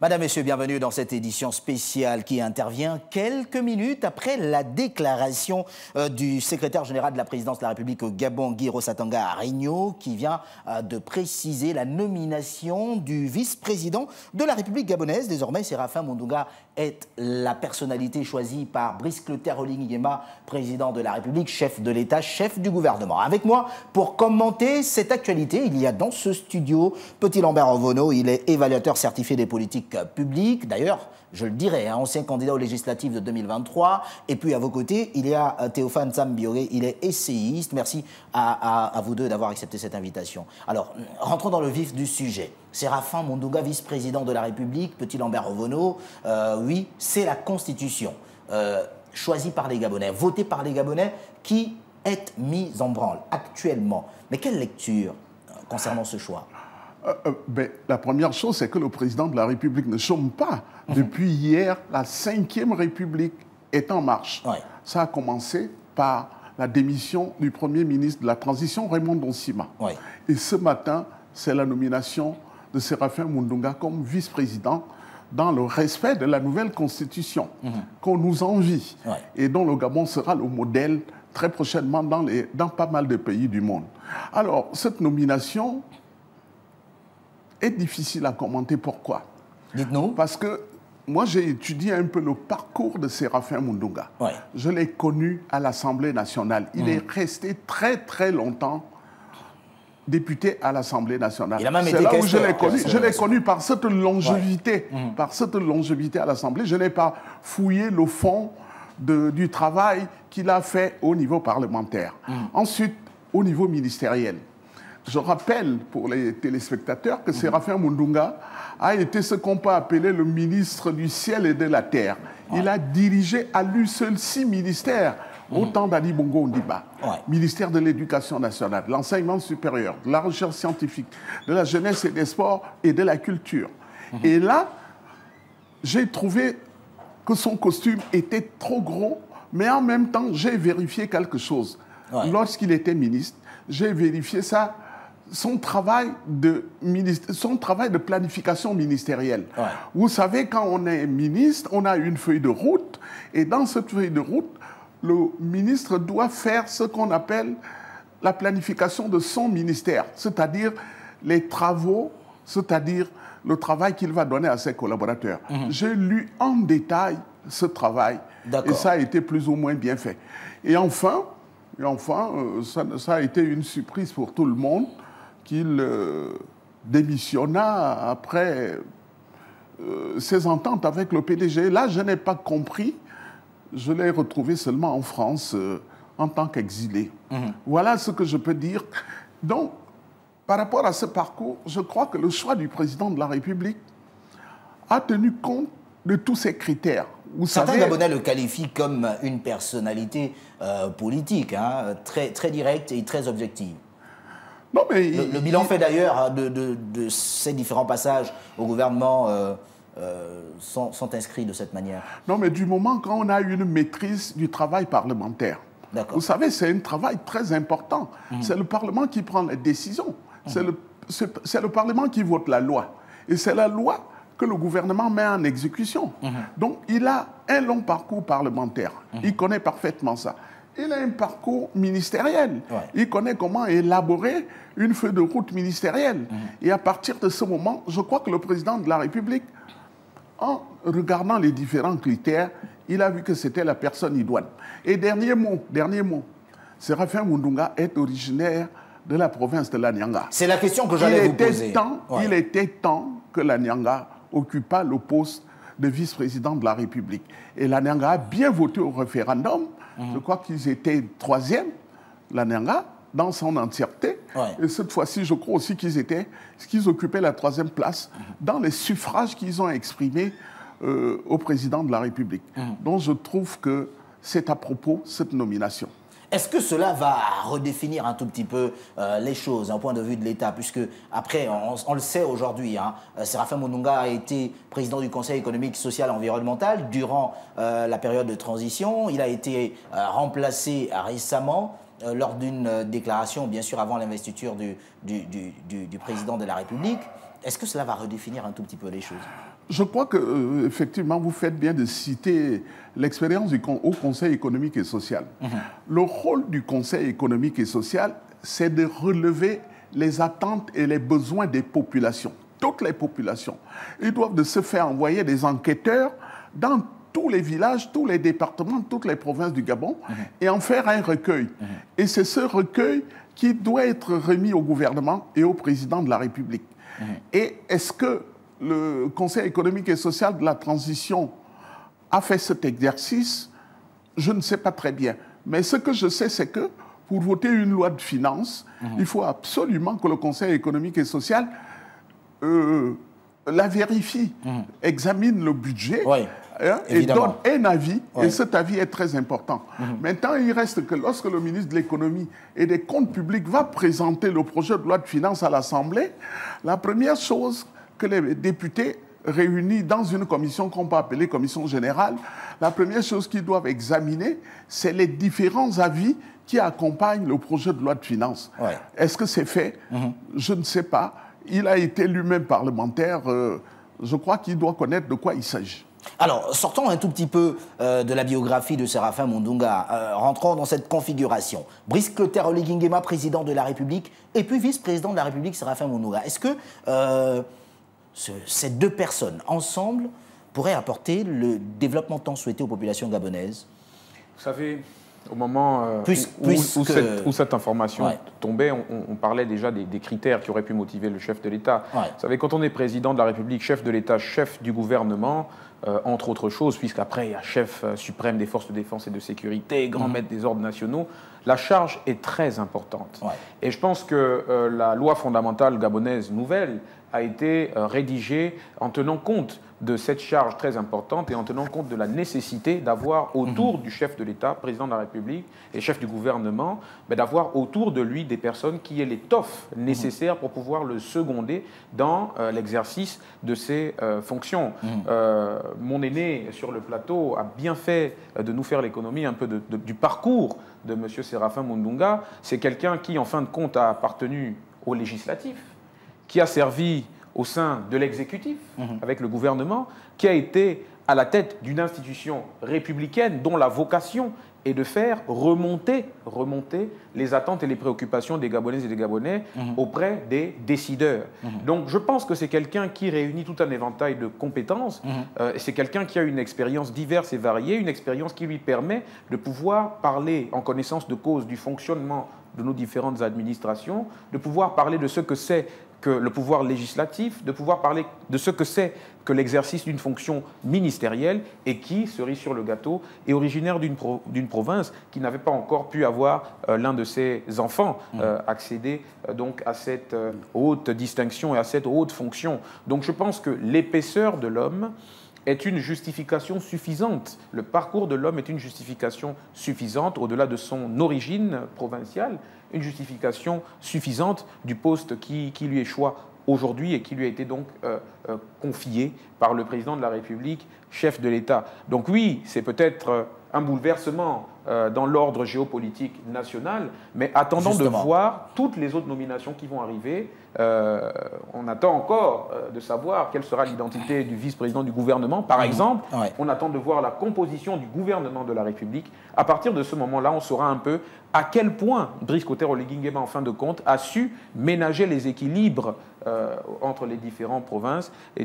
Madame, Messieurs, bienvenue dans cette édition spéciale qui intervient quelques minutes après la déclaration du secrétaire général de la présidence de la République au Gabon, Guy Rosatanga Arigno, qui vient de préciser la nomination du vice-président de la République gabonaise. Désormais, Séraphin Mundunga est la personnalité choisie par Brice Clotaire Oligui-Nguema, président de la République, chef de l'État, chef du gouvernement. Avec moi, pour commenter cette actualité, il y a dans ce studio Petit Lambert Ovono, il est évaluateur certifié des politiques publiques. D'ailleurs, je le dirais, ancien candidat aux législatives de 2023. Et puis à vos côtés, il y a Théophane Sambioré, il est essayiste. Merci à vous deux d'avoir accepté cette invitation. Alors, rentrons dans le vif du sujet. Séraphin Mundunga, vice-président de la République, Petit Lambert Ovono, oui, c'est la Constitution choisie par les Gabonais, votée par les Gabonais, qui est mise en branle actuellement. Mais quelle lecture concernant ce choix? La première chose, c'est que le président de la République ne chôme pas. Depuis hier, la 5e République est en marche. Ouais. Ça a commencé par la démission du Premier ministre de la Transition, Raymond Donsima. Ouais. Et ce matin, c'est la nomination de Séraphin Mundunga comme vice-président dans le respect de la nouvelle Constitution qu'on nous envie et dont le Gabon sera le modèle très prochainement dans pas mal de pays du monde. Alors, cette nomination est difficile à commenter. Pourquoi? Dites-nous. Parce que moi, j'ai étudié un peu le parcours de Séraphin Mundunga. Ouais. Je l'ai connu à l'Assemblée nationale. Il est resté très, très longtemps député à l'Assemblée nationale. Il a même été là où je l'ai connu. Je l'ai connu par cette longévité, à l'Assemblée. Je n'ai pas fouillé le fond du travail qu'il a fait au niveau parlementaire. Ensuite, au niveau ministériel. Je rappelle pour les téléspectateurs que Séraphin Mundunga a été ce qu'on peut appeler le ministre du ciel et de la terre. Il a dirigé à lui seul 6 ministères au temps d'Ali Bongo Ondimba. Ministère de l'Éducation nationale, de l'enseignement supérieur, de la recherche scientifique, de la jeunesse et des sports et de la culture. Et là, j'ai trouvé que son costume était trop gros, mais en même temps, j'ai vérifié quelque chose. Lorsqu'il était ministre, j'ai vérifié ça. Son travail de planification ministérielle. Vous savez, quand on est ministre, on a une feuille de route, et dans cette feuille de route, le ministre doit faire ce qu'on appelle la planification de son ministère, c'est-à-dire les travaux, c'est-à-dire le travail qu'il va donner à ses collaborateurs. J'ai lu en détail ce travail, et ça a été plus ou moins bien fait. Et enfin, ça a été une surprise pour tout le monde, qu'il démissionna après ses ententes avec le PDG. Là, je n'ai pas compris. Je l'ai retrouvé seulement en France en tant qu'exilé. Voilà ce que je peux dire. Donc, par rapport à ce parcours, je crois que le choix du président de la République a tenu compte de tous ces critères. Certains Gabonais le qualifient comme une personnalité politique, hein, très directe et très objective. Non, mais le bilan fait d'ailleurs de ces différents passages au gouvernement sont inscrits de cette manière. Non, mais du moment quand on a une maîtrise du travail parlementaire, vous savez, c'est un travail très important. C'est le Parlement qui prend les décisions. C'est le Parlement qui vote la loi. Et c'est la loi que le gouvernement met en exécution. Donc, il a un long parcours parlementaire. Il connaît parfaitement ça. Il a un parcours ministériel. Il connaît comment élaborer une feuille de route ministérielle. Et à partir de ce moment, je crois que le président de la République, en regardant les différents critères, il a vu que c'était la personne idoine. Et dernier mot, Séraphin Mundunga est originaire de la province de l'Anyanga. C'est la question que j'allais vous poser. Il était temps que l'Anyanga occupât le poste de vice-président de la République. Et l'Anyanga a bien voté au référendum. Je crois qu'ils étaient 3e, l'Anyanga, dans son entièreté. Et cette fois-ci, je crois aussi qu'ils occupaient la 3e place dans les suffrages qu'ils ont exprimés au président de la République. Donc je trouve que c'est à propos, cette nomination. Est-ce que cela va redéfinir un tout petit peu les choses, d'un point de vue de l'État? Puisque, après, on le sait aujourd'hui, hein, Séraphin Mundunga a été président du Conseil économique, social et environnemental durant la période de transition. Il a été remplacé récemment lors d'une déclaration, bien sûr, avant l'investiture du président de la République. Est-ce que cela va redéfinir un tout petit peu les choses? Je crois que effectivement, vous faites bien de citer l'expérience du Haut Conseil économique et social. Le rôle du Conseil économique et social, c'est de relever les attentes et les besoins des populations, toutes les populations. Ils doivent de se faire envoyer des enquêteurs dans tous les villages, tous les départements, toutes les provinces du Gabon et en faire un recueil. Et c'est ce recueil qui doit être remis au gouvernement et au président de la République. Et est-ce que le Conseil économique et social de la transition a fait cet exercice? Je ne sais pas très bien. Mais ce que je sais, c'est que pour voter une loi de finances, il faut absolument que le Conseil économique et social la vérifie, examine le budget et donne un avis. Et cet avis est très important. Maintenant, il reste que lorsque le ministre de l'économie et des comptes publics va présenter le projet de loi de finances à l'Assemblée, la première chose que les députés réunis dans une commission qu'on peut appeler commission générale, la première chose qu'ils doivent examiner, c'est les différents avis qui accompagnent le projet de loi de finances. Est-ce que c'est fait? Je ne sais pas. Il a été lui-même parlementaire. Je crois qu'il doit connaître de quoi il s'agit. Alors, sortons un tout petit peu de la biographie de Séraphin Mundunga. Rentrons dans cette configuration. Brice Clotaire Oligui Nguema, président de la République, et puis vice-président de la République, Séraphin Mundunga. Est-ce que ces deux personnes, ensemble, pourraient apporter le développement tant souhaité aux populations gabonaises? Vous savez, au moment où cette information tombait, on parlait déjà des critères qui auraient pu motiver le chef de l'État. Vous savez, quand on est président de la République, chef de l'État, chef du gouvernement, entre autres choses, puisqu'après il y a chef suprême des forces de défense et de sécurité, grand maître des ordres nationaux, la charge est très importante. Et je pense que la loi fondamentale gabonaise nouvelle a été rédigée en tenant compte de cette charge très importante et en tenant compte de la nécessité d'avoir autour du chef de l'État, président de la République et chef du gouvernement, d'avoir autour de lui des personnes qui aient l'étoffe nécessaire pour pouvoir le seconder dans l'exercice de ses fonctions. Mon aîné sur le plateau a bien fait de nous faire l'économie un peu du parcours de M. Séraphin Mundunga. C'est quelqu'un qui, en fin de compte, a appartenu au législatif, qui a servi au sein de l'exécutif, avec le gouvernement, qui a été à la tête d'une institution républicaine dont la vocation est de faire remonter les attentes et les préoccupations des Gabonaises et des Gabonais auprès des décideurs. Donc je pense que c'est quelqu'un qui réunit tout un éventail de compétences, c'est quelqu'un qui a une expérience diverse et variée, une expérience qui lui permet de pouvoir parler en connaissance de cause du fonctionnement de nos différentes administrations, de pouvoir parler de ce que c'est que le pouvoir législatif, de pouvoir parler de ce que c'est que l'exercice d'une fonction ministérielle et qui, cerise sur le gâteau, est originaire d'une province qui n'avait pas encore pu avoir l'un de ses enfants accéder donc à cette haute distinction et à cette haute fonction. Donc je pense que l'épaisseur de l'homme est une justification suffisante. Le parcours de l'homme est une justification suffisante, au-delà de son origine provinciale, une justification suffisante du poste qui lui échoit aujourd'hui et qui lui a été donc confié par le président de la République, chef de l'État. Donc oui, c'est peut-être un bouleversement dans l'ordre géopolitique national, mais attendons de voir toutes les autres nominations qui vont arriver. On attend encore de savoir quelle sera l'identité du vice-président du gouvernement, par exemple. On attend de voir la composition du gouvernement de la République. À partir de ce moment-là, on saura un peu à quel point Brice Clotaire Oligui Nguema, en fin de compte, a su ménager les équilibres entre les différentes provinces et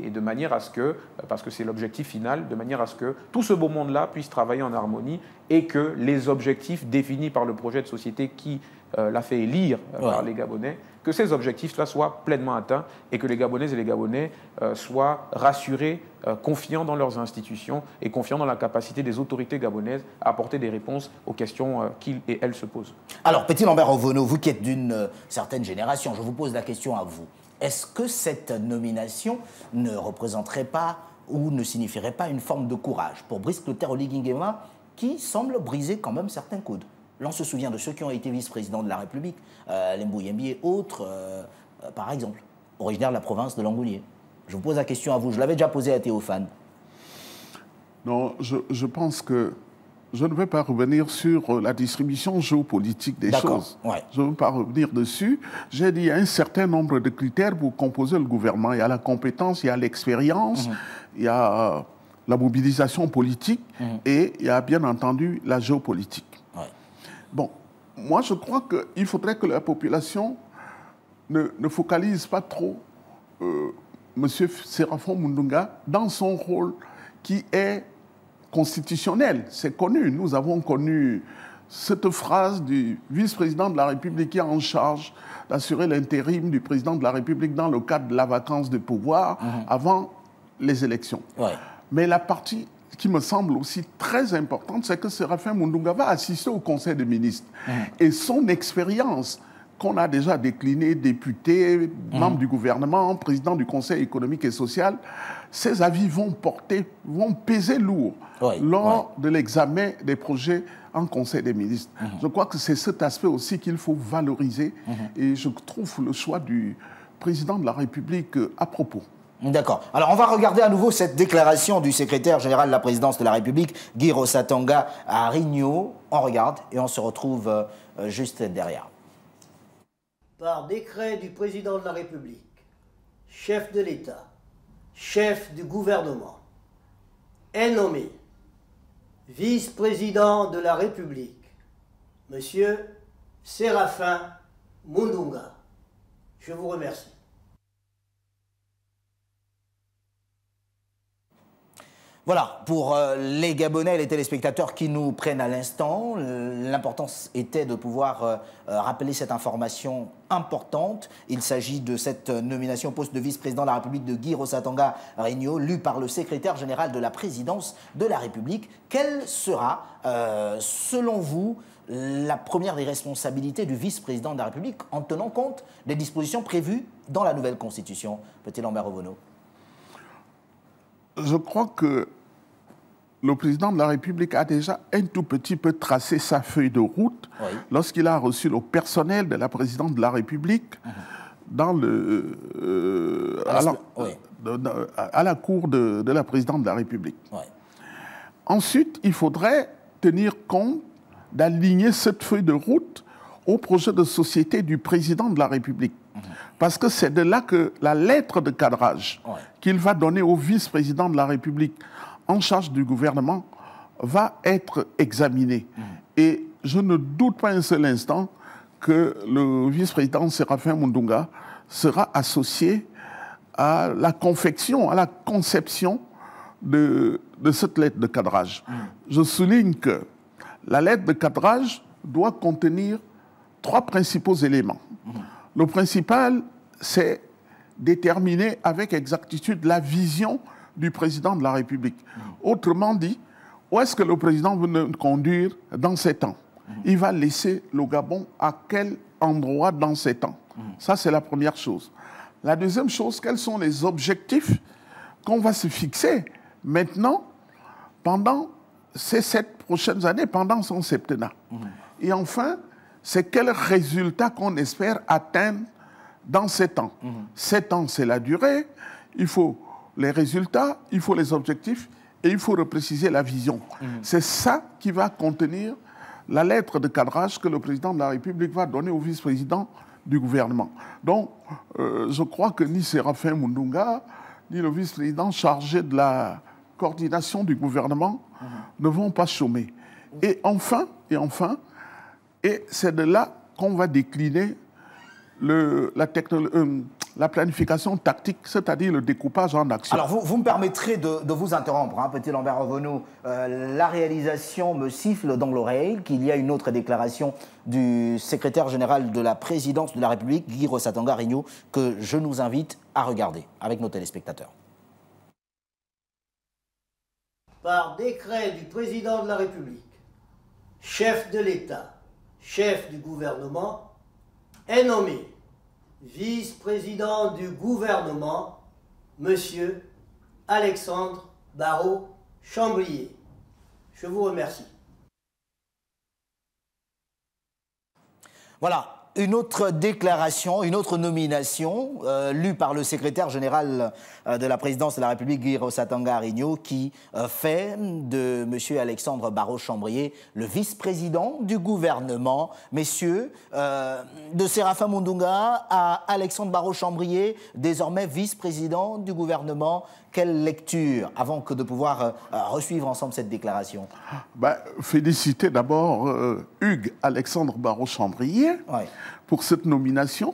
de manière à ce que, parce que c'est l'objectif final, de manière à ce que tout ce beau monde-là puisse travailler en harmonie et que les objectifs définis par le projet de société qui l'a fait élire par les Gabonais, que ces objectifs-là soient pleinement atteints et que les Gabonaises et les Gabonais soient rassurés, confiants dans leurs institutions et confiants dans la capacité des autorités gabonaises à apporter des réponses aux questions qu'ils et elles se posent. Alors, Petit Lambert Ovono, vous qui êtes d'une certaine génération, je vous pose la question à vous. Est-ce que cette nomination ne représenterait pas ou ne signifierait pas une forme de courage pour Brice Clotaire Oligui Nguema qui semble briser quand même certains codes? L'on se souvient de ceux qui ont été vice-présidents de la République, Lembou Yembi et autres, par exemple, originaires de la province de Langounier. Je vous pose la question à vous, je l'avais déjà posée à Théophane. Non, je pense que je ne vais pas revenir sur la distribution géopolitique des choses. Ouais. Je ne veux pas revenir dessus. J'ai dit qu'il y a un certain nombre de critères pour composer le gouvernement. Il y a la compétence, il y a l'expérience, il y a la mobilisation politique et il y a bien entendu la géopolitique. Ouais. Bon, moi je crois qu'il faudrait que la population ne focalise pas trop M. Séraphin Mundunga dans son rôle qui est constitutionnel. C'est connu. Nous avons connu cette phrase du vice-président de la République qui est en charge d'assurer l'intérim du président de la République dans le cadre de la vacance de pouvoir avant les élections. Ouais. Mais la partie qui me semble aussi très importante, c'est que Séraphin Mundunga va assister au Conseil des ministres. Et son expérience qu'on a déjà déclinée, député, membre du gouvernement, président du Conseil économique et social, ces avis vont peser lourd lors de l'examen des projets en Conseil des ministres. Je crois que c'est cet aspect aussi qu'il faut valoriser et je trouve le choix du président de la République à propos. D'accord. Alors, on va regarder à nouveau cette déclaration du secrétaire général de la présidence de la République, Guy Rossatanga, à Rigno. On regarde et on se retrouve juste derrière. Par décret du président de la République, chef de l'État, chef du gouvernement, est nommé vice-président de la République, Monsieur Séraphin Mundunga. Je vous remercie. Voilà, pour les Gabonais et les téléspectateurs qui nous prennent à l'instant, l'importance était de pouvoir rappeler cette information importante. Il s'agit de cette nomination au poste de vice-président de la République de Guy Rossatanga Rigno, lu par le secrétaire général de la présidence de la République. Quelle sera, selon vous, la première des responsabilités du vice-président de la République en tenant compte des dispositions prévues dans la nouvelle Constitution? Petit Lambert Ovono. Je crois que le président de la République a déjà un tout petit peu tracé sa feuille de route lorsqu'il a reçu le personnel de la présidente de la République dans à la cour de la présidente de la République. Ensuite, il faudrait tenir compte d'aligner cette feuille de route au projet de société du président de la République. Parce que c'est de là que la lettre de cadrage qu'il va donner au vice-président de la République en charge du gouvernement va être examinée. Et je ne doute pas un seul instant que le vice-président Séraphin Mundunga sera associé à la confection, à la conception de cette lettre de cadrage. Je souligne que la lettre de cadrage doit contenir 3 principaux éléments. Le principal, c'est déterminer avec exactitude la vision du président de la République. Autrement dit, où est-ce que le président veut nous conduire dans 7 ans? Il va laisser le Gabon à quel endroit dans 7 ans? Ça, c'est la première chose. La deuxième chose, quels sont les objectifs qu'on va se fixer maintenant pendant ces 7 prochaines années, pendant son septennat? Et enfin, c'est quel résultat qu'on espère atteindre dans 7 ans. 7 ans, c'est la durée, il faut les résultats, il faut les objectifs et il faut repréciser la vision. C'est ça qui va contenir la lettre de cadrage que le président de la République va donner au vice-président du gouvernement. Donc, je crois que ni Séraphin Mundunga, ni le vice-président chargé de la coordination du gouvernement ne vont pas chômer. Et enfin, c'est de là qu'on va décliner la planification tactique, c'est-à-dire le découpage en actions. Alors, vous me permettrez de vous interrompre, hein, petit Lambert Ovono. La réalisation me siffle dans l'oreille qu'il y a une autre déclaration du secrétaire général de la présidence de la République, Guy Rossatanga Rigno, que je nous invite à regarder avec nos téléspectateurs. Par décret du président de la République, chef de l'État, chef du gouvernement, est nommé vice-président du gouvernement, Monsieur Alexandre Barrot Chambrier. Je vous remercie. Voilà. une autre déclaration, une autre nomination, lue par le secrétaire général de la présidence de la République, Guy Rosatanga Arigno, qui fait de M. Alexandre Barrot-Chambrier le vice-président du gouvernement. Messieurs, de Séraphin Mundunga à Alexandre Barrot-Chambrier, désormais vice-président du gouvernement. Quelle lecture, avant que de pouvoir resuivre ensemble cette déclaration? Féliciter d'abord Hugues Alexandre Barrot-Chambrier pour cette nomination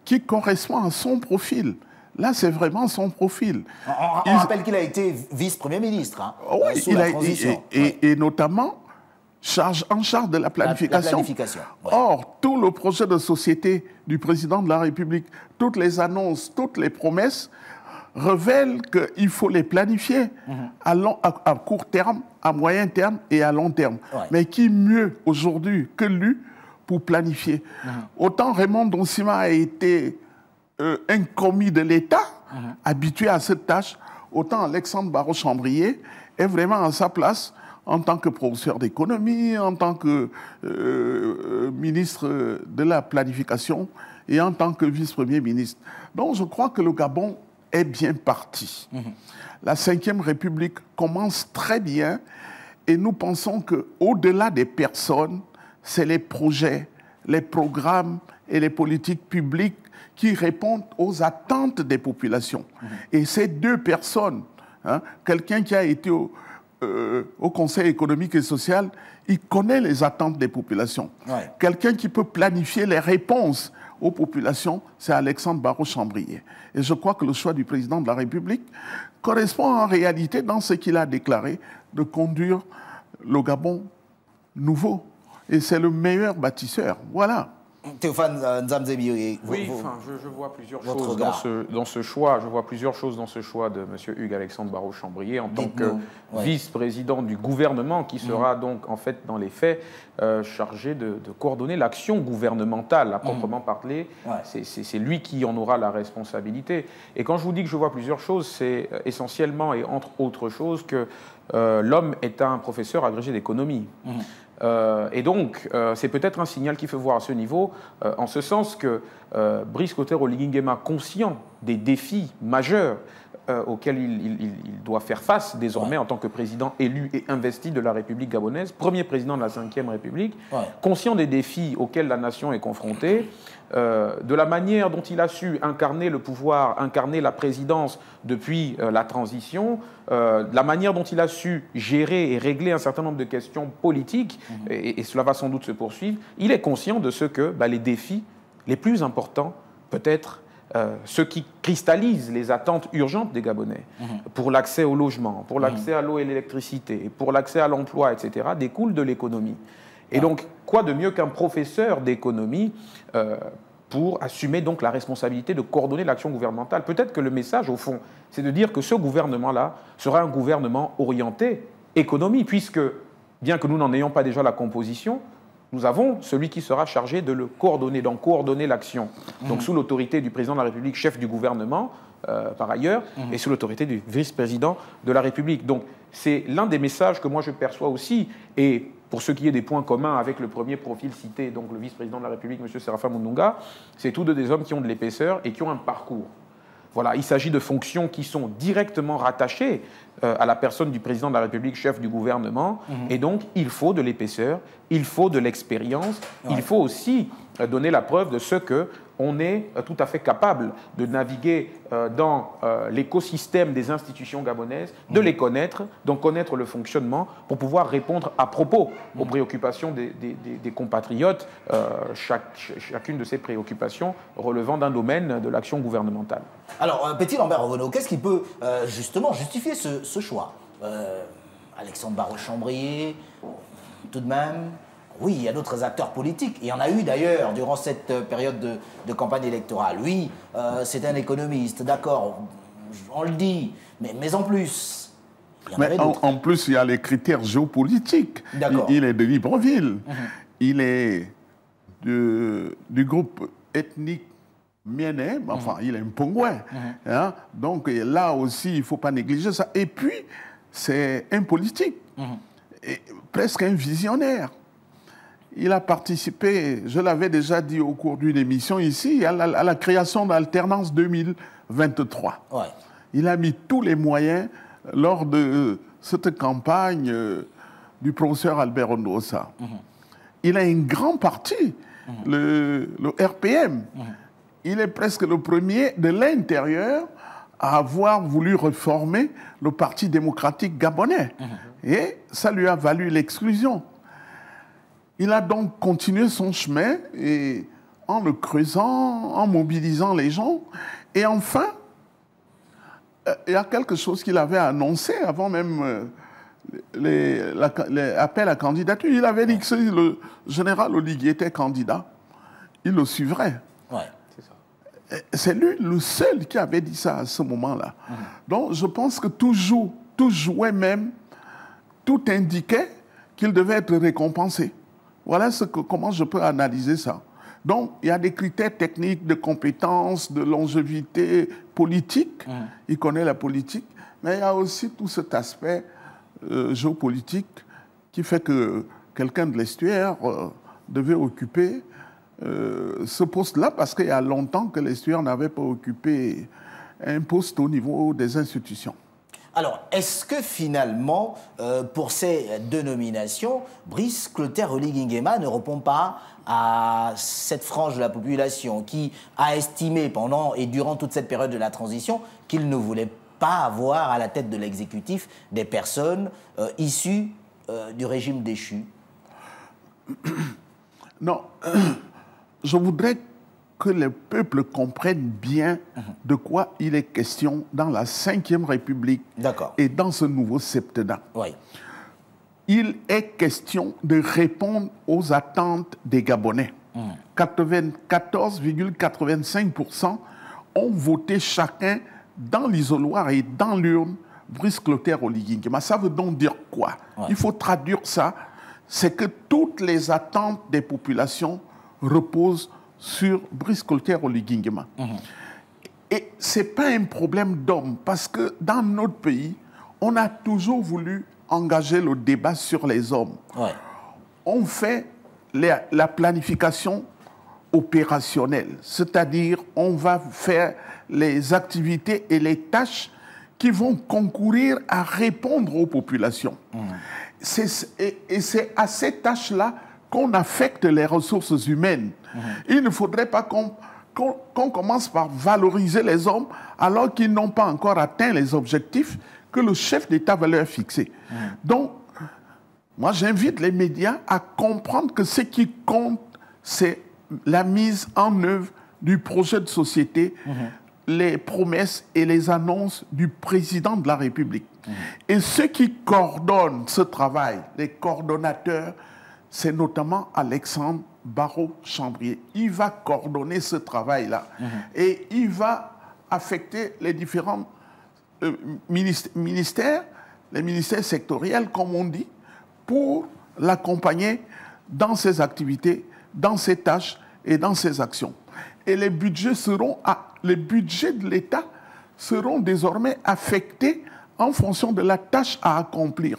qui correspond à son profil. Là, c'est vraiment son profil. On rappelle qu'il a été vice-premier ministre sous la transition. Et notamment en charge de la planification. Or, tout le projet de société du président de la République, toutes les annonces, toutes les promesses révèlent qu'il faut les planifier à court terme, à moyen terme et à long terme. Mais qui mieux aujourd'hui que lui pour planifier? Autant Raymond Donsima a été un commis de l'État, habitué à cette tâche, autant Alexandre Barrot-Chambrier est vraiment à sa place en tant que professeur d'économie, en tant que ministre de la planification et en tant que vice-premier ministre. Donc je crois que le Gabon est bien parti. La Ve République commence très bien et nous pensons qu'au-delà des personnes, c'est les projets, les programmes et les politiques publiques qui répondent aux attentes des populations. Et ces deux personnes, quelqu'un qui a été au Conseil économique et social, il connaît les attentes des populations. Quelqu'un qui peut planifier les réponses aux populations, c'est Alexandre Barrot-Chambrier. Et je crois que le choix du président de la République correspond en réalité dans ce qu'il a déclaré de conduire le Gabon nouveau. Et c'est le meilleur bâtisseur. Voilà. Théophane Nzamzebi, oui, je vois plusieurs choses dans ce choix. Je vois plusieurs choses dans ce choix de M. Hugues Alexandre Barrot-Chambrier en tant que vice-président du gouvernement qui sera donc en fait dans les faits chargé de coordonner l'action gouvernementale à proprement parler. C'est lui qui en aura la responsabilité. Et quand je vous dis que je vois plusieurs choses, c'est essentiellement et entre autres choses que l'homme est un professeur agrégé d'économie. Et donc, c'est peut-être un signal qu'il faut voir à ce niveau, en ce sens que Brice Clotaire Oligui-Nguema, conscient des défis majeurs auxquels il doit faire face désormais en tant que président élu et investi de la République gabonaise, premier président de la Ve République, conscient des défis auxquels la nation est confrontée, de la manière dont il a su incarner le pouvoir, incarner la présidence depuis la transition, de la manière dont il a su gérer et régler un certain nombre de questions politiques, et cela va sans doute se poursuivre, il est conscient de ce que les défis les plus importants, peut-être, ceux qui cristallisent les attentes urgentes des Gabonais pour l'accès au logement, pour l'accès à l'eau et l'électricité, pour l'accès à l'emploi, etc., découlent de l'économie. Et donc, quoi de mieux qu'un professeur d'économie pour assumer donc la responsabilité de coordonner l'action gouvernementale? Peut-être que le message, au fond, c'est de dire que ce gouvernement-là sera un gouvernement orienté économie, puisque, bien que nous n'en ayons pas déjà la composition, nous avons celui qui sera chargé de le coordonner, d'en coordonner l'action. Donc sous l'autorité du président de la République, chef du gouvernement, par ailleurs, et sous l'autorité du vice-président de la République. Donc c'est l'un des messages que moi je perçois aussi, et pour ce qui est des points communs avec le premier profil cité, donc le vice-président de la République, M. Séraphin Mundunga, c'est tous deux des hommes qui ont de l'épaisseur et qui ont un parcours. Voilà, il s'agit de fonctions qui sont directement rattachées à la personne du président de la République, chef du gouvernement, et donc il faut de l'épaisseur, il faut de l'expérience, il faut aussi donner la preuve de ce qu'on est tout à fait capable de naviguer dans l'écosystème des institutions gabonaises, de les connaître, d'en connaître le fonctionnement pour pouvoir répondre à propos aux préoccupations des compatriotes, chacune de ces préoccupations relevant d'un domaine de l'action gouvernementale. Alors, Petit Lambert Revenot, qu'est-ce qui peut justement justifier ce choix? Alexandre Barrot-Chambrier, tout de même. Oui, il y a d'autres acteurs politiques. Il y en a eu d'ailleurs durant cette période de campagne électorale. Oui, c'est un économiste, d'accord, on le dit, mais en plus... Mais en plus, il y a les critères géopolitiques. Il est de Libreville. Il est du groupe ethnique Mienné, enfin, il est un Pongouin. Donc là aussi, il ne faut pas négliger ça. Et puis, c'est un politique, et presque un visionnaire. il a participé, je l'avais déjà dit au cours d'une émission ici, à la création d'Alternance 2023. Ouais. Il a mis tous les moyens lors de cette campagne du professeur Albert Ondossa. Il a un grand parti, le RPM. Il est presque le premier de l'intérieur à avoir voulu réformer le Parti démocratique gabonais. Et ça lui a valu l'exclusion. Il a donc continué son chemin et en le creusant, en mobilisant les gens. Et enfin, il y a quelque chose qu'il avait annoncé avant même l'appel à candidature. Il avait dit que si le général Oligui était candidat, il le suivrait. Ouais, c'est ça. C'est lui le seul qui avait dit ça à ce moment-là. Donc je pense que tout jouait même, tout indiquait qu'il devait être récompensé. Voilà comment je peux analyser ça. Donc, il y a des critères techniques de compétences, de longévité politique. Il connaît la politique. Mais il y a aussi tout cet aspect géopolitique qui fait que quelqu'un de l'estuaire devait occuper ce poste-là parce qu'il y a longtemps que l'estuaire n'avait pas occupé un poste au niveau des institutions. Alors, est-ce que finalement, pour ces deux nominations, Brice Clotaire Oligui Nguema ne répond pas à cette frange de la population qui a estimé pendant et durant toute cette période de la transition qu'il ne voulait pas avoir à la tête de l'exécutif des personnes issues du régime déchu? Non, je voudrais que le peuple comprenne bien de quoi il est question dans la Ve République et dans ce nouveau septennat. Oui. Il est question de répondre aux attentes des Gabonais. 94,85% ont voté chacun dans l'isoloir et dans l'urne Brice Clotaire Oligui Nguema. Ça veut donc dire quoi? Il faut traduire ça. C'est que toutes les attentes des populations reposent sur Brice Clotaire Oligui Nguema. Et ce n'est pas un problème d'homme, parce que dans notre pays, on a toujours voulu engager le débat sur les hommes. Ouais. On fait la planification opérationnelle, c'est-à-dire on va faire les activités et les tâches qui vont concourir à répondre aux populations. Et c'est à ces tâches-là qu'on affecte les ressources humaines. Il ne faudrait pas qu'on commence par valoriser les hommes alors qu'ils n'ont pas encore atteint les objectifs que le chef d'État va leur fixer. Donc, moi j'invite les médias à comprendre que ce qui compte, c'est la mise en œuvre du projet de société, les promesses et les annonces du président de la République. Et ceux qui coordonnent ce travail, les coordonnateurs, c'est notamment Alexandre Barraud-Chambrier. Il va coordonner ce travail-là. Et il va affecter les différents ministères, les ministères sectoriels, comme on dit, pour l'accompagner dans ses activités, dans ses tâches et dans ses actions. Et les budgets de l'État seront désormais affectés en fonction de la tâche à accomplir.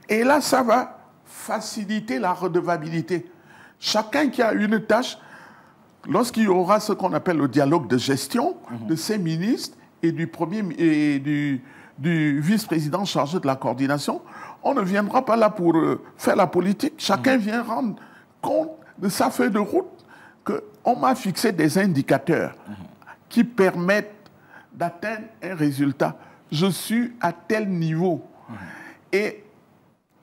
Et là, ça va faciliter la redevabilité. Chacun qui a une tâche, lorsqu'il y aura ce qu'on appelle le dialogue de gestion de ses ministres et du vice-président chargé de la coordination, on ne viendra pas là pour faire la politique. Chacun vient rendre compte de sa feuille de route, qu'on m'a fixé des indicateurs qui permettent d'atteindre un résultat. Je suis à tel niveau. Et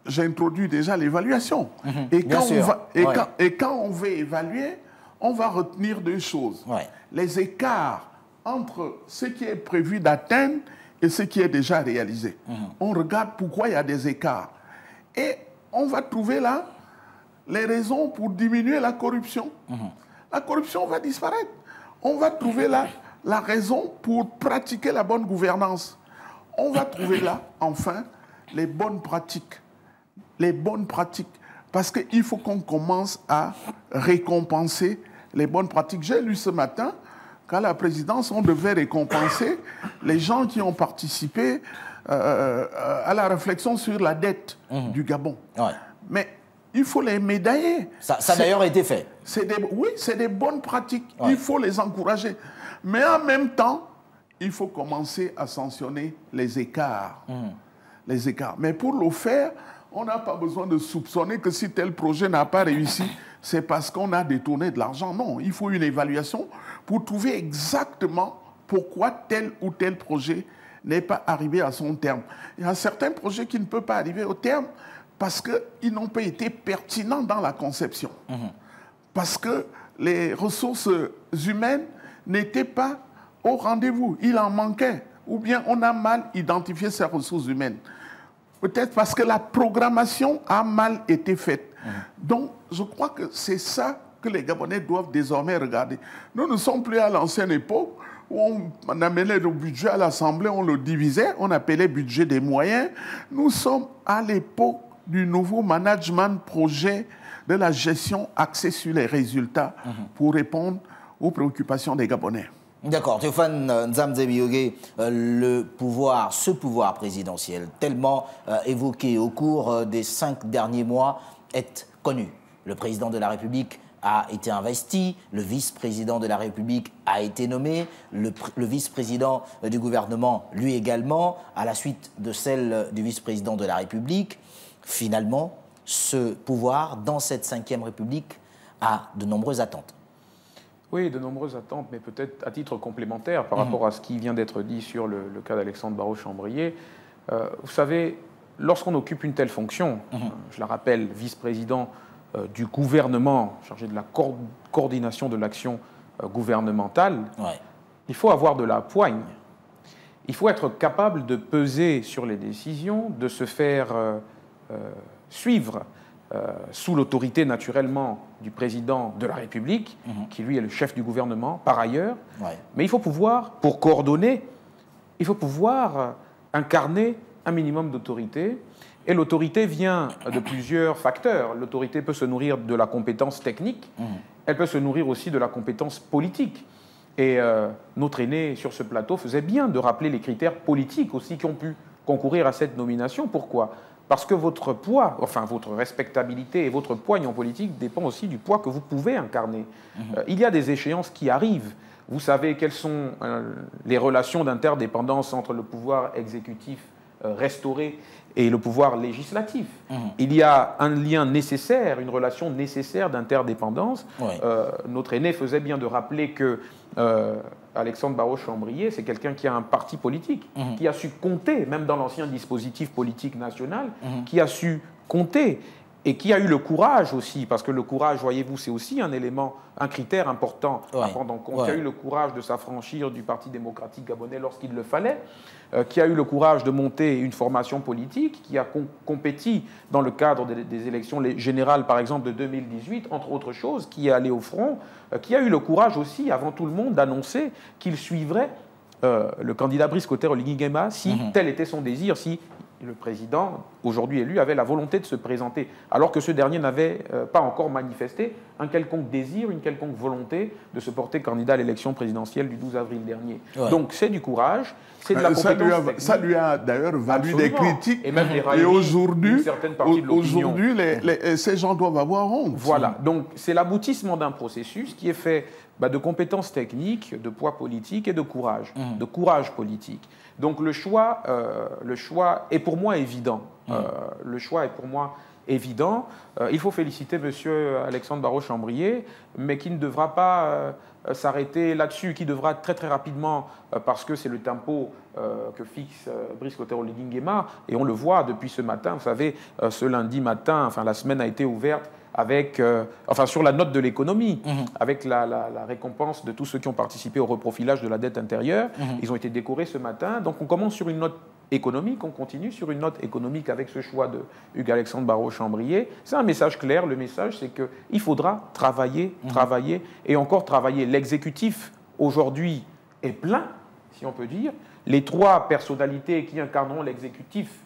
j'introduis déjà l'évaluation. Et quand on veut évaluer, on va retenir deux choses. Les écarts entre ce qui est prévu d'atteindre et ce qui est déjà réalisé. On regarde pourquoi il y a des écarts. Et on va trouver là les raisons pour diminuer la corruption. La corruption va disparaître. On va trouver là la raison pour pratiquer la bonne gouvernance. On va trouver là, enfin, les bonnes pratiques. Les bonnes pratiques. Parce qu'il faut qu'on commence à récompenser les bonnes pratiques. J'ai lu ce matin qu'à la présidence, on devait récompenser les gens qui ont participé à la réflexion sur la dette du Gabon. Mais il faut les médailler. Ça a d'ailleurs été fait. Oui, c'est des bonnes pratiques. Ouais. Il faut les encourager. Mais en même temps, il faut commencer à sanctionner les écarts. Les écarts. Mais pour le faire, on n'a pas besoin de soupçonner que si tel projet n'a pas réussi, c'est parce qu'on a détourné de l'argent. Non, il faut une évaluation pour trouver exactement pourquoi tel ou tel projet n'est pas arrivé à son terme. Il y a certains projets qui ne peuvent pas arriver au terme parce qu'ils n'ont pas été pertinents dans la conception. Parce que les ressources humaines n'étaient pas au rendez-vous. Il en manquait. Ou bien on a mal identifié ces ressources humaines. Peut-être parce que la programmation a mal été faite. Donc, je crois que c'est ça que les Gabonais doivent désormais regarder. Nous ne sommes plus à l'ancienne époque où on amenait le budget à l'Assemblée, on le divisait, on appelait budget des moyens. Nous sommes à l'époque du nouveau management projet de la gestion axée sur les résultats pour répondre aux préoccupations des Gabonais. D'accord. Théophane Nzamze-Biogé, ce pouvoir présidentiel, tellement évoqué au cours des 5 derniers mois, est connu. Le président de la République a été investi, le vice-président de la République a été nommé, le vice-président du gouvernement, lui également, à la suite de celle du vice-président de la République. Finalement, ce pouvoir, dans cette 5e République, a de nombreuses attentes. Oui, de nombreuses attentes, mais peut-être à titre complémentaire par rapport à ce qui vient d'être dit sur le cas d'Alexandre Barrot-Chambrier. Vous savez, lorsqu'on occupe une telle fonction, je la rappelle, vice-président du gouvernement, chargé de la coordination de l'action gouvernementale, il faut avoir de la poigne. Il faut être capable de peser sur les décisions, de se faire suivre sous l'autorité naturellement du président de la République, qui lui est le chef du gouvernement par ailleurs. Mais il faut pouvoir, pour coordonner, il faut pouvoir incarner un minimum d'autorité. Et l'autorité vient de plusieurs facteurs. L'autorité peut se nourrir de la compétence technique, elle peut se nourrir aussi de la compétence politique. Et notre aîné sur ce plateau faisait bien de rappeler les critères politiques aussi qui ont pu concourir à cette nomination. Pourquoi ? Parce que votre poids, enfin votre respectabilité et votre poigne en politique dépend aussi du poids que vous pouvez incarner. Il y a des échéances qui arrivent. Vous savez quelles sont les relations d'interdépendance entre le pouvoir exécutif restauré et le pouvoir législatif. Il y a un lien nécessaire, une relation nécessaire d'interdépendance. Notre aîné faisait bien de rappeler que Alexandre Barrot-Chambrier, c'est quelqu'un qui a un parti politique, qui a su compter, même dans l'ancien dispositif politique national, qui a su compter et qui a eu le courage aussi, parce que le courage, voyez-vous, c'est aussi un élément, un critère important à prendre en compte, qui a eu le courage de s'affranchir du Parti démocratique gabonais lorsqu'il le fallait, qui a eu le courage de monter une formation politique, qui a compéti dans le cadre des élections générales, par exemple, de 2018, entre autres choses, qui est allé au front, qui a eu le courage aussi, avant tout le monde, d'annoncer qu'il suivrait le candidat Brice Oligui Nguema, si tel était son désir, si le président, aujourd'hui élu, avait la volonté de se présenter, alors que ce dernier n'avait pas encore manifesté un quelconque désir, une quelconque volonté de se porter candidat à l'élection présidentielle du 12 avril dernier. Donc c'est du courage, c'est de la compétence. Ça lui a d'ailleurs valu des critiques. Et même des railleries d'une certaine partie de l'opinion. Aujourd'hui, ces gens doivent avoir honte. Voilà, donc c'est l'aboutissement d'un processus qui est fait de compétences techniques, de poids politique et de courage politique. Donc le choix est pour moi évident. Le choix est pour moi évident. Il faut féliciter M. Alexandre Barrot-Chambrier, mais qui ne devra pas s'arrêter là-dessus, qui devra très très rapidement, parce que c'est le tempo que fixe Brice Oligui Nguema, et on le voit depuis ce matin. Vous savez, ce lundi matin, la semaine a été ouverte avec, sur la note de l'économie, avec la récompense de tous ceux qui ont participé au reprofilage de la dette intérieure. Ils ont été décorés ce matin. Donc on commence sur une note économique, on continue sur une note économique avec ce choix de Hugues Alexandre Barrot-Chambrier. C'est un message clair. Le message, c'est qu'il faudra travailler, travailler et encore travailler. L'exécutif, aujourd'hui, est plein, si on peut dire. Les 3 personnalités qui incarneront l'exécutif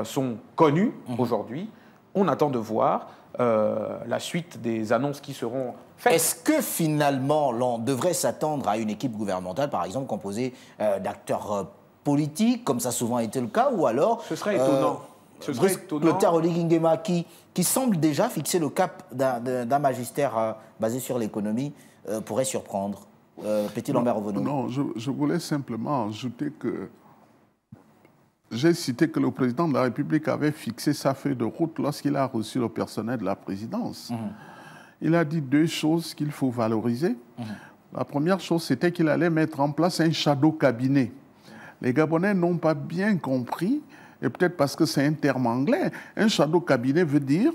sont connues aujourd'hui. On attend de voir la suite des annonces qui seront faites. Est-ce que finalement l'on devrait s'attendre à une équipe gouvernementale, par exemple, composée d'acteurs politiques, comme ça a souvent été le cas, ou alors... Ce serait étonnant. Brice Clotaire Oligui Nguema, qui semble déjà fixer le cap d'un magistère basé sur l'économie, pourrait surprendre. Petit Lambert Ovono. Non, je voulais simplement ajouter que j'ai cité que le président de la République avait fixé sa feuille de route lorsqu'il a reçu le personnel de la présidence. Il a dit deux choses qu'il faut valoriser. La première chose, c'était qu'il allait mettre en place un shadow cabinet. Les Gabonais n'ont pas bien compris, et peut-être parce que c'est un terme anglais. Un shadow cabinet veut dire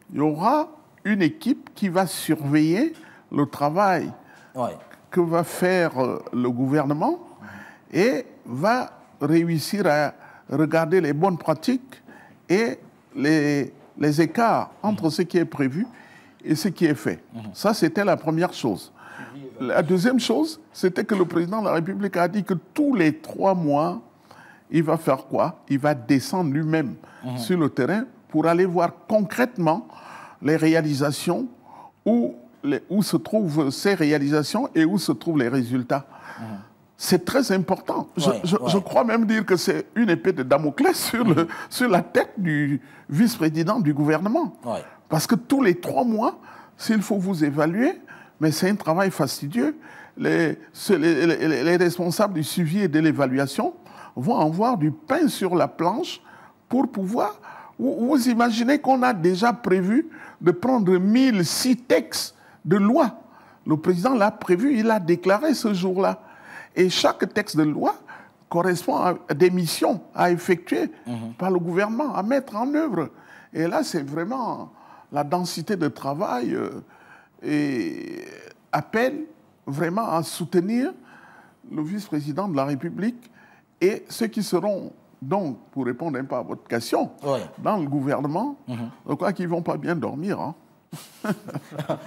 qu'il y aura une équipe qui va surveiller le travail que va faire le gouvernement et va réussir à regarder les bonnes pratiques et les écarts entre ce qui est prévu et ce qui est fait. Ça, c'était la première chose. La deuxième chose, c'était que le président de la République a dit que tous les 3 mois, il va faire quoi? Il va descendre lui-même sur le terrain pour aller voir concrètement les réalisations, où se trouvent ces réalisations et où se trouvent les résultats. C'est très important. Je crois même dire que c'est une épée de Damoclès sur la tête du vice-président du gouvernement. Parce que tous les 3 mois, s'il faut vous évaluer, mais c'est un travail fastidieux. Les responsables du suivi et de l'évaluation vont avoir du pain sur la planche pour pouvoir... Vous imaginez qu'on a déjà prévu de prendre 1006 textes de loi. Le président l'a prévu, il l'a déclaré ce jour-là. Et chaque texte de loi correspond à des missions à effectuer par le gouvernement, à mettre en œuvre. Et là, c'est vraiment la densité de travail et appelle vraiment à soutenir le vice-président de la République et ceux qui seront, donc, pour répondre un peu à votre question, dans le gouvernement, je crois qu'ils ne vont pas bien dormir. Hein.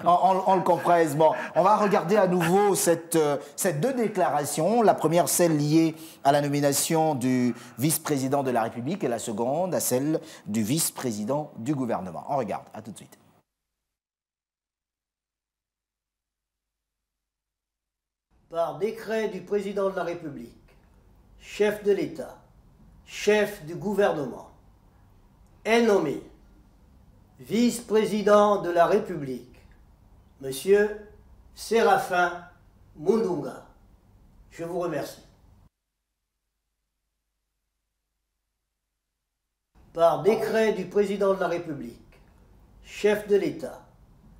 On le comprend aisément. On va regarder à nouveau ces 2 déclarations. La première, celle liée à la nomination du vice-président de la République, et la seconde, à celle du vice-président du gouvernement. On regarde, à tout de suite. Par décret du président de la République, chef de l'État, chef du gouvernement, est nommé vice-président de la République, Monsieur Séraphin Mundunga. Je vous remercie. Par décret du président de la République, chef de l'État,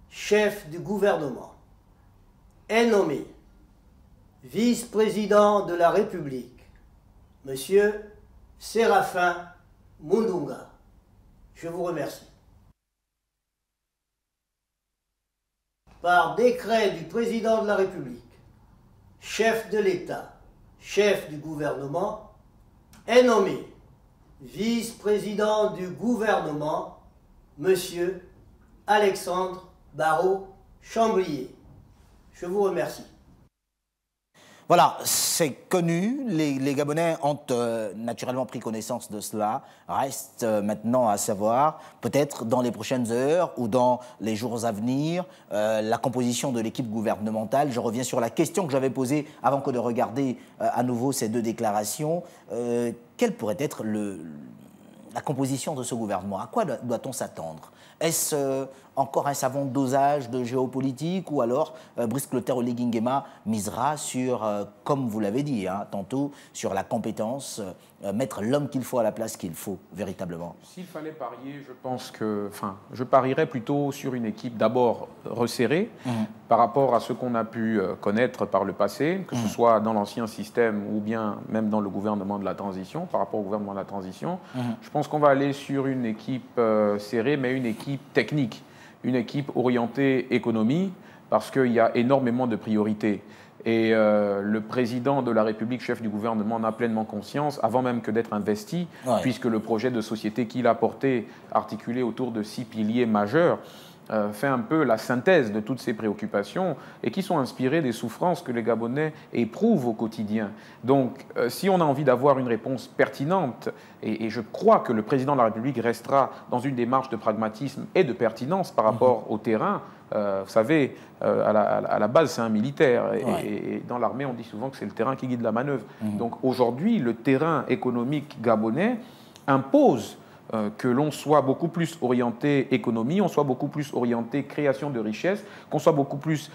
chef du gouvernement, est nommé vice-président de la République, Monsieur Séraphin Mundunga. Je vous remercie. Par décret du président de la République, chef de l'État, chef du gouvernement, est nommé vice-président du gouvernement, Monsieur Alexandre Barrault Chambrier. Je vous remercie. Voilà, c'est connu, les Gabonais ont naturellement pris connaissance de cela. Reste maintenant à savoir, peut-être dans les prochaines heures ou dans les jours à venir, la composition de l'équipe gouvernementale. Je reviens sur la question que j'avais posée avant que de regarder à nouveau ces 2 déclarations. Quelle pourrait être la composition de ce gouvernement? À quoi doit-on s'attendre? Est-ce encore un savant dosage de géopolitique, ou alors Brice Clotaire Oligui Nguema misera sur, comme vous l'avez dit tantôt, sur la compétence, mettre l'homme qu'il faut à la place qu'il faut, véritablement? S'il fallait parier, je pense que... je parierais plutôt sur une équipe d'abord resserrée par rapport à ce qu'on a pu connaître par le passé, que ce soit dans l'ancien système ou bien même dans le gouvernement de la transition, par rapport au gouvernement de la transition. Je pense qu'on va aller sur une équipe serrée, mais une équipe technique, une équipe orientée économie, parce qu'il y a énormément de priorités. Et le président de la République, chef du gouvernement, en a pleinement conscience, avant même que d'être investi, puisque le projet de société qu'il a porté, articulé autour de 6 piliers majeurs, fait un peu la synthèse de toutes ces préoccupations et qui sont inspirées des souffrances que les Gabonais éprouvent au quotidien. Donc, si on a envie d'avoir une réponse pertinente, et je crois que le président de la République restera dans une démarche de pragmatisme et de pertinence par rapport au terrain. Vous savez, à la base, c'est un militaire. Et dans l'armée, on dit souvent que c'est le terrain qui guide la manœuvre. Donc aujourd'hui, le terrain économique gabonais impose que l'on soit beaucoup plus orienté économie, on soit beaucoup plus orienté création de richesses, qu'on soit beaucoup plus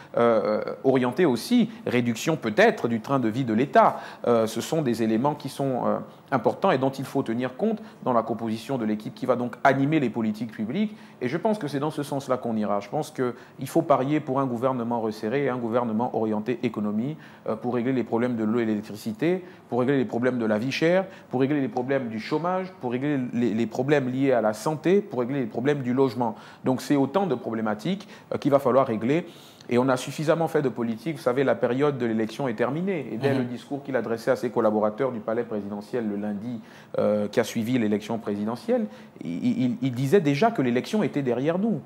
orienté aussi réduction peut-être du train de vie de l'État. Ce sont des éléments qui sont importants et dont il faut tenir compte dans la composition de l'équipe qui va donc animer les politiques publiques. Et je pense que c'est dans ce sens-là qu'on ira. Je pense qu'il faut parier pour un gouvernement resserré et un gouvernement orienté économie pour régler les problèmes de l'eau et de l'électricité, pour régler les problèmes de la vie chère, pour régler les problèmes du chômage, pour régler les problèmes liés à la santé, pour régler les problèmes du logement. Donc c'est autant de problématiques qu'il va falloir régler. Et on a suffisamment fait de politique. Vous savez, la période de l'élection est terminée. Et dès le discours qu'il adressait à ses collaborateurs du palais présidentiel le lundi qui a suivi l'élection présidentielle, il disait déjà que l'élection était derrière nous.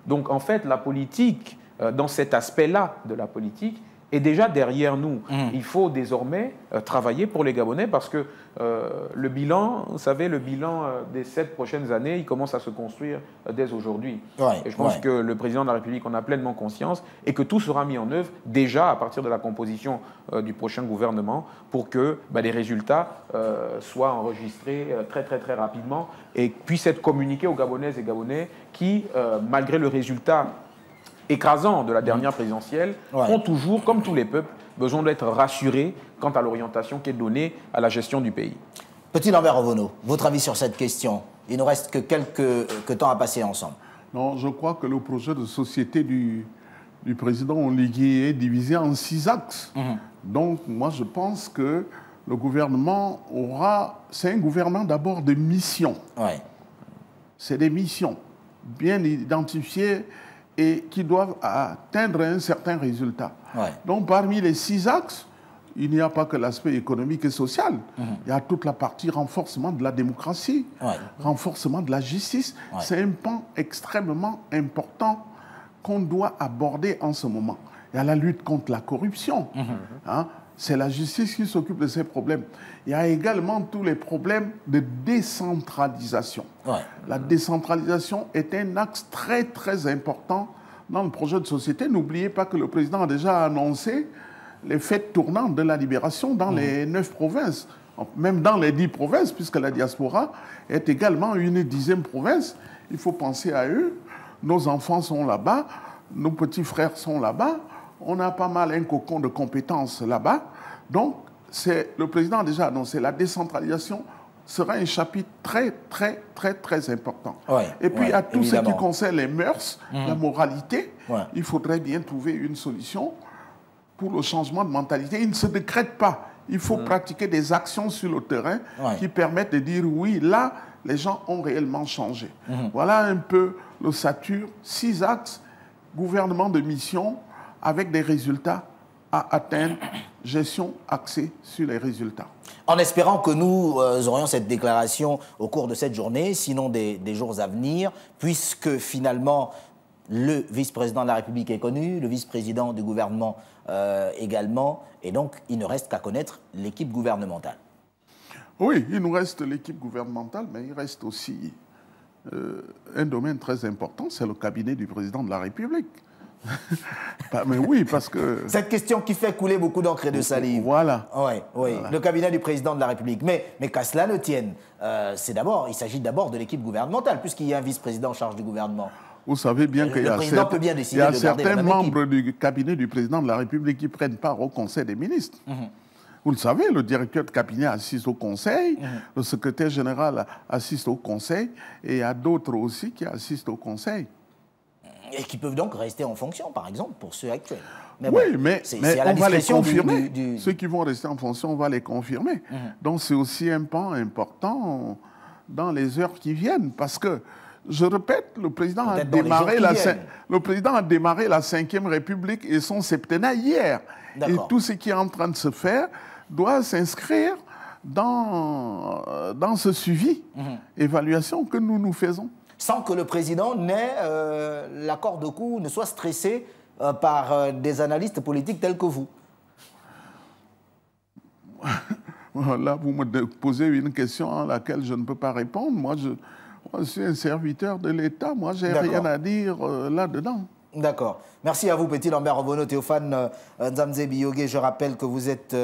Donc en fait, la politique, dans cet aspect-là de la politique, est déjà derrière nous. Il faut désormais travailler pour les Gabonais parce que le bilan, vous savez, le bilan des 7 prochaines années, il commence à se construire dès aujourd'hui. Et je pense que le président de la République en a pleinement conscience et que tout sera mis en œuvre déjà à partir de la composition du prochain gouvernement pour que les résultats soient enregistrés très rapidement et puissent être communiqués aux Gabonaises et Gabonais qui, malgré le résultat écrasant de la dernière présidentielle, ont toujours, comme tous les peuples, besoin d'être rassurés quant à l'orientation qui est donnée à la gestion du pays. Petit Lambert Ovono, votre avis sur cette question? Il ne reste que quelques temps à passer ensemble. Non, je crois que le projet de société du président Oligui est divisé en 6 axes. Donc, moi, je pense que le gouvernement aura... C'est un gouvernement d'abord de missions. C'est des missions bien identifiées et qui doivent atteindre un certain résultat. Donc, parmi les 6 axes, il n'y a pas que l'aspect économique et social. Il y a toute la partie renforcement de la démocratie, renforcement de la justice. C'est un pan extrêmement important qu'on doit aborder en ce moment. Il y a la lutte contre la corruption. C'est la justice qui s'occupe de ces problèmes. Il y a également tous les problèmes de décentralisation. La décentralisation est un axe très important dans le projet de société. N'oubliez pas que le président a déjà annoncé les fêtes tournantes de la libération dans les 9 provinces, même dans les 10 provinces, puisque la diaspora est également une 10e province. Il faut penser à eux. Nos enfants sont là-bas, nos petits frères sont là-bas. On a pas mal un cocon de compétences là-bas. Donc, le président a déjà annoncé la décentralisation sera un chapitre très important. Et puis, à tout ce qui concerne les mœurs, la moralité, il faudrait bien trouver une solution pour le changement de mentalité. Il ne se décrète pas. Il faut pratiquer des actions sur le terrain qui permettent de dire oui, là, les gens ont réellement changé. Voilà un peu l'ossature, 6 axes, gouvernement de mission, avec des résultats à atteindre, gestion axée sur les résultats. En espérant que nous aurions cette déclaration au cours de cette journée, sinon des jours à venir, puisque finalement le vice-président de la République est connu, le vice-président du gouvernement également, et donc il ne reste qu'à connaître l'équipe gouvernementale. Oui, il nous reste l'équipe gouvernementale, mais il reste aussi un domaine très important, c'est le cabinet du président de la République. Mais oui, parce que... Cette question qui fait couler beaucoup d'encre et de salive. Voilà. Voilà. Le cabinet du président de la République. Mais qu'à cela ne tienne, il s'agit d'abord de l'équipe gouvernementale, puisqu'il y a un vice-président en charge du gouvernement. Vous savez bien qu'il y a certains membres du cabinet du président de la République qui prennent part au Conseil des ministres. Vous le savez, le directeur de cabinet assiste au Conseil, le secrétaire général assiste au Conseil, et il y a d'autres aussi qui assistent au Conseil. Et qui peuvent donc rester en fonction, par exemple, pour ceux actuels. Mais oui, mais on va les confirmer. Ceux qui vont rester en fonction, on va les confirmer. Donc c'est aussi un pan important dans les heures qui viennent. Parce que, je répète, le président a démarré la 5e République et son septennat hier. Et tout ce qui est en train de se faire doit s'inscrire dans ce suivi, évaluation que nous faisons. Sans que le président n'ait la corde au cou, ne soit stressé par des analystes politiques tels que vous. Là, vous me posez une question à laquelle je ne peux pas répondre. Moi, je suis un serviteur de l'État. Moi, je n'ai rien à dire là-dedans. D'accord. Merci à vous, Petit Lambert Ovono, Théophane Nzamze Biyoge. Je rappelle que vous êtes,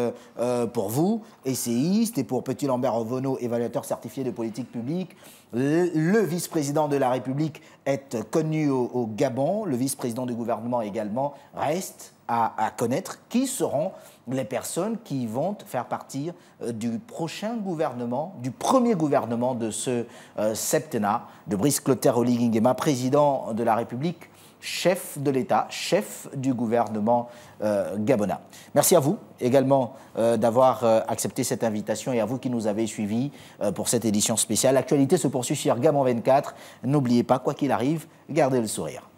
pour vous, essayiste, et pour Petit Lambert Ovono, évaluateur certifié de politique publique. Le vice-président de la République est connu au Gabon. Le vice-président du gouvernement également reste à connaître qui seront les personnes qui vont faire partie du prochain gouvernement, du premier gouvernement de ce septennat, de Brice Clotaire Oligui Nguema, président de la République, chef de l'État, chef du gouvernement gabonais. Merci à vous également d'avoir accepté cette invitation et à vous qui nous avez suivis pour cette édition spéciale. L'actualité se poursuit sur Gabon 24. N'oubliez pas, quoi qu'il arrive, gardez le sourire.